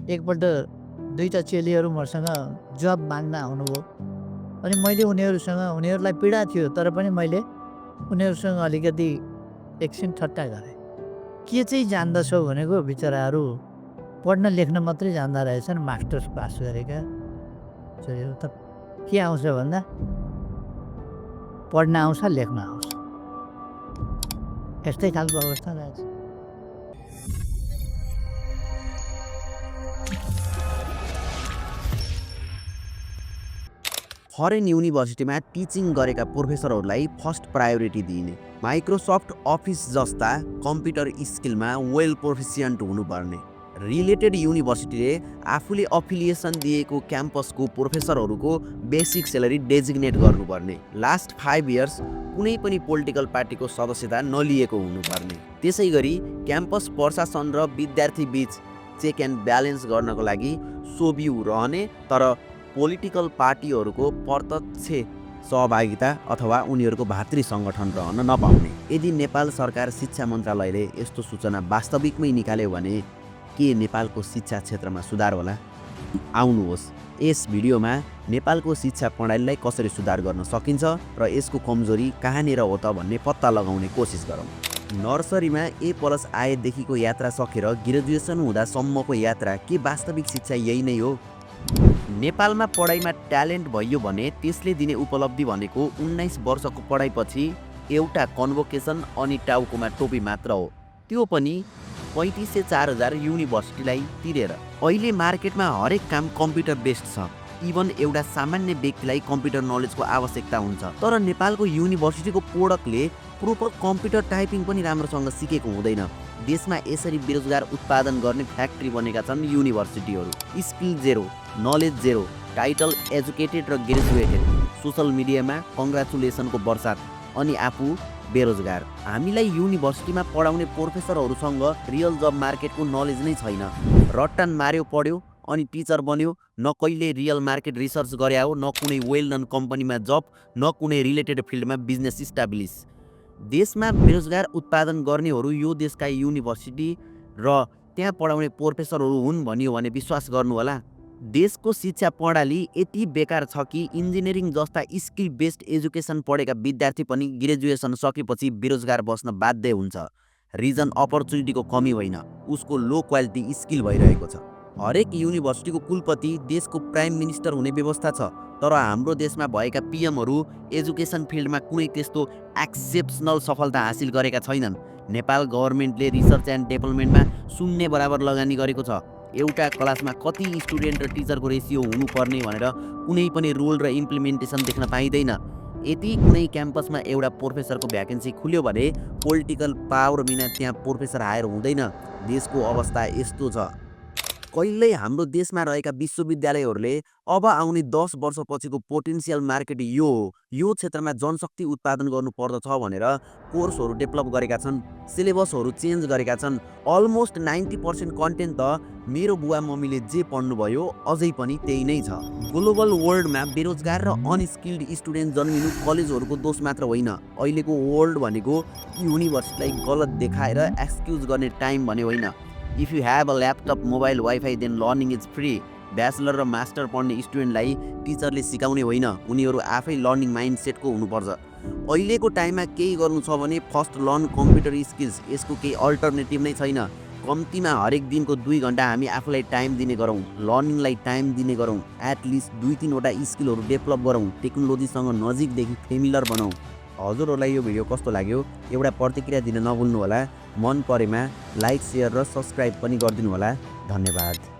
एकपल्ट दुईटा चेलीहरू मसँग जब माग्न आउनुभयो अनि मैले उनीहरूलाई पीडा थियो तर पनि मैले उनीहरूसँग अलिकति एकछिन ठट्टा गरेँ। के चाहिँ जान्दछौ भनेको बिचराहरू पढ्न लेख्न मात्रै जान्दा रहेछन्, मास्टर्स पास गरेका। यो त के आउँछ भन्दा पढ्न आउँछ, लेख्न आउँछ, यस्तै खालको अवस्था रहेछ। फरेन युनिभर्सिटीमा टिचिङ गरेका प्रोफेसरहरूलाई फर्स्ट प्रायोरिटी दिइने। माइक्रोसफ्ट अफिस जस्ता कम्प्युटर स्किलमा वेल प्रोफिसियन्ट हुनुपर्ने। रिलेटेड युनिभर्सिटीले आफूले अफिलिएसन दिएको क्याम्पसको प्रोफेसरहरूको बेसिक सेलेरी डेजिग्नेट गर्नुपर्ने। लास्ट 5 इयर्स कुनै पनि पोलिटिकल पार्टीको सदस्यता नलिएको हुनुपर्ने। त्यसै गरी क्याम्पस प्रशासन र विद्यार्थी बीच चेक एन्ड ब्यालेन्स गर्नको लागि सोभिउ रहने, तर पोलिटिकल पार्टीहरूको प्रत्यक्ष सहभागिता अथवा उनीहरूको भातृ सङ्गठन रहन नपाउने। यदि नेपाल सरकार शिक्षा मन्त्रालयले यस्तो सूचना वास्तविकमै निकाल्यो भने के नेपालको शिक्षा क्षेत्रमा सुधार होला? आउनुहोस् यस भिडियोमा नेपालको शिक्षा प्रणालीलाई कसरी सुधार गर्न सकिन्छ र यसको कमजोरी कहाँनिर हो त भन्ने पत्ता लगाउने कोसिस गरौँ। नर्सरीमा A+ आएदेखिको यात्रा सकेर ग्रेजुएसन हुँदासम्मको यात्रा के वास्तविक शिक्षा यही नै हो? नेपालमा पढाइमा ट्यालेन्ट भयो भने त्यसले दिने उपलब्धि भनेको 19 वर्षको पढाइपछि एउटा कन्भोकेसन अनि टाउकोमा टोपी मात्र हो, त्यो पनि 35 से 4000 युनिभर्सिटीलाई तिरेर। अहिले मार्केटमा हरेक काम कम्प्युटर बेस्ड छ। इभन एउटा सामान्य व्यक्तिलाई कम्प्युटर नलेजको आवश्यकता हुन्छ, तर नेपालको युनिभर्सिटीको प्रोडक्टले प्रोपर कम्प्युटर टाइपिङ पनि राम्रोसँग सिकेको हुँदैन। देशमा यसरी बेरोजगार उत्पादन गर्ने फ्याक्ट्री बनेका छन् युनिभर्सिटीहरू। Skill zero, knowledge zero, title educated र ग्रेजुएटेड, सोसल मिडियामा कङ्ग्रेचुलेसनको वर्षात, अनि आफू बेरोजगार। हामीलाई युनिभर्सिटीमा पढाउने प्रोफेसरहरूसँग रियल जब मार्केटको नलेज नै छैन। रट्टान मार्यो पढ्यो अनि टिचर बन्यो, न कहिले रियल मार्केट रिसर्च गरे हो, न कुनै वेल नन कम्पनीमा जब, न कुनै रिलेटेड फिल्डमा बिजनेस इस्टाब्लिस। देशमा बेरोजगार उत्पादन गर्नेहरू यो देशका युनिभर्सिटी र त्यहाँ पढाउने प्रोफेसरहरू हुन् भनियो भने विश्वास गर्नु होला। देशको शिक्षा प्रणाली यति बेकार छ कि इन्जिनियरिङ जस्ता स्किल बेस्ड एजुकेसन पढेका विद्यार्थी पनि ग्रेजुएसन सकेपछि बेरोजगार बस्न बाध्य हुन्छ। रिजन अपर्च्युनिटीको कमी होइन, उसको लो क्वालिटी स्किल भइरहेको छ। हरेक युनिभर्सिटीको कुलपति देशको प्राइम मिनिस्टर हुने व्यवस्था छ, तर हाम्रो देशमा भएका पिएमहरू एजुकेसन फिल्डमा कुनै त्यस्तो एक्सेप्सनल सफलता हासिल गरेका छैनन्। नेपाल गभर्मेन्टले रिसर्च एन्ड डेभलपमेन्टमा 0 बराबर लगानी गरेको छ। एउटा क्लासमा कति स्टुडेन्ट र टिचरको रेसियो हुनुपर्ने भनेर कुनै पनि रुल र इम्प्लिमेन्टेसन देख्न पाइँदैन। यदि कुनै क्याम्पसमा एउटा प्रोफेसरको भ्याकेन्सी खुल्यो भने पोलिटिकल पावर बिना त्यहाँ प्रोफेसर हायर हुँदैन। देशको अवस्था यस्तो छ। कहिल्यै हाम्रो देशमा रहेका विश्वविद्यालयहरूले अब आउने 10 वर्षपछिको पोटेन्सियल मार्केट यो हो, यो क्षेत्रमा जनशक्ति उत्पादन गर्नुपर्दछ भनेर कोर्सहरू डेभलप गरेका छन्, सिलेबसहरू चेन्ज गरेका छन्। अलमोस्ट 90% कन्टेन्ट त मेरो बुवा मम्मीले जे पढ्नुभयो अझै पनि त्यही नै छ। ग्लोबल वर्ल्डमा बेरोजगार र अनस्किल्ड स्टुडेन्ट जन्मिनु कलेजहरूको दोष मात्र होइन। अहिलेको वर्ल्ड भनेको युनिभर्सिटीलाई गलत देखाएर एक्सक्युज गर्ने टाइम भने होइन। If you have a laptop, mobile, wifi then learning is free. Bachelor र मास्टर पढ्ने स्टुडेन्टलाई टिचरले सिकाउने होइन, उनीहरू आफै लर्निङ माइन्डसेटको हुनुपर्छ। अहिलेको टाइममा केही गर्नु छ भने फर्स्ट लर्न कम्प्युटर स्किल्स, यसको केही अल्टरनेटिभ नै छैन। कम्तीमा हरेक दिनको 2 घन्टा हामी आफूलाई टाइम दिने गरौँ, लर्निङलाई टाइम दिने गरौँ, एटलिस्ट 2-3 वटा स्किलहरू डेभलप गरौँ, टेक्नोलोजीसँग नजिकदेखि फेमिलर बनाऊ। हजुरहरूलाई यो भिडियो कस्तो लाग्यो एउटा प्रतिक्रिया दिन नभुल्नु होला। मन परेमा लाइक, सेयर र सब्सक्राइब पनि गरिदिनु होला। धन्यवाद।